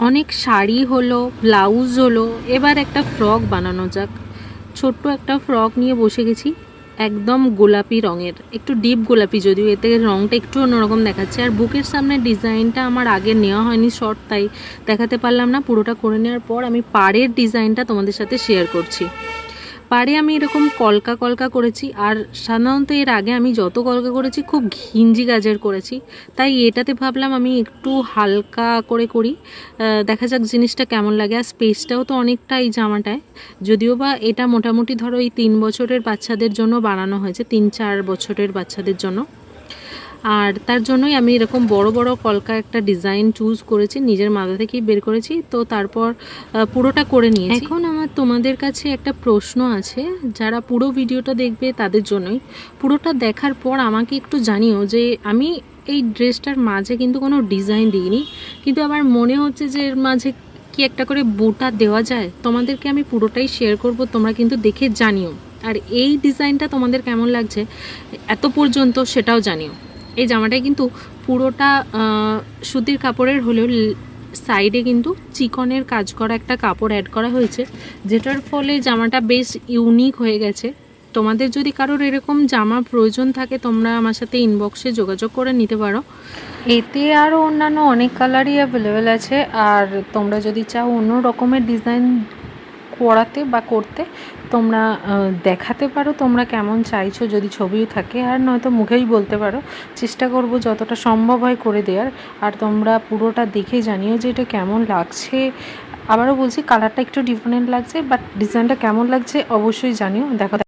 অনেক শাড়ি হলো, ব্লাউজ হলো, এবার একটা ফ্রক বানানো যাক। ছোট্ট একটা ফ্রক নিয়ে বসে গেছি, একদম গোলাপি রঙের, একটু ডিপ গোলাপি, যদিও এতে রঙটা একটু অন্যরকম দেখাচ্ছে। আর বুকের সামনে ডিজাইনটা আমার আগে নেওয়া হয়নি শর্ট, তাই দেখাতে পারলাম না। পুরোটা করে নেওয়ার পর আমি পাড়ের ডিজাইনটা তোমাদের সাথে শেয়ার করছি। পাড়ে আমি এরকম কলকা কলকা করেছি, আর সাধারণত এর আগে আমি যত কলকা করেছি খুব ঘিঞ্জি কাজের করেছি, তাই এটাতে ভাবলাম আমি একটু হালকা করে করি, দেখা যাক জিনিসটা কেমন লাগে। আর স্পেসটাও তো অনেকটা এই জামাটায়, যদিও বা এটা মোটামুটি ধরো এই 3 বছরের বাচ্চাদের জন্য বানানো হয়েছে, 3-4 বছরের বাচ্চাদের জন্য। আর তার জন্যই আমি এরকম বড় বড় কলকা একটা ডিজাইন চুজ করেছি, নিজের মাথা থেকেই বের করেছি। তো তারপর পুরোটা করে নিয়েছি। এখন আমার তোমাদের কাছে একটা প্রশ্ন আছে, যারা পুরো ভিডিওটা দেখবে তাদের জন্যই। পুরোটা দেখার পর আমাকে একটু জানিও যে আমি এই ড্রেসটার মাঝে কিন্তু কোনো ডিজাইন দিইনি, কিন্তু আমার মনে হচ্ছে যে এর মাঝে কি একটা করে বুটা দেওয়া যায়। তোমাদেরকে আমি পুরোটাই শেয়ার করব, তোমরা কিন্তু দেখে জানিও। আর এই ডিজাইনটা তোমাদের কেমন লাগছে এত পর্যন্ত সেটাও জানিও। এই জামাটায় কিন্তু পুরোটা সুতির কাপড়ের হলেও সাইডে কিন্তু চিকনের কাজ করা একটা কাপড় অ্যাড করা হয়েছে, যেটার ফলে জামাটা বেশ ইউনিক হয়ে গেছে। তোমাদের যদি কারোর এরকম জামা প্রয়োজন থাকে, তোমরা আমার সাথে ইনবক্সে যোগাযোগ করে নিতে পারো। এতে আরও অন্যান্য অনেক কালারই অ্যাভেলেবেল আছে। আর তোমরা যদি চাও অন্য রকমের ডিজাইন করাতে বা করতে, তোমরা দেখাতে পারো তোমরা কেমন চাইছো, যদি ছবিও থাকে, আর নয়তো মুখেই বলতে পারো। চেষ্টা করব যতটা সম্ভব হয় করে দেওয়ার। আর তোমরা পুরোটা দেখে জানিও যে এটা কেমন লাগছে। আবারও বলছি, কালারটা একটু ডিফারেন্ট লাগছে, বাট ডিজাইনটা কেমন লাগছে অবশ্যই জানিও। দেখো।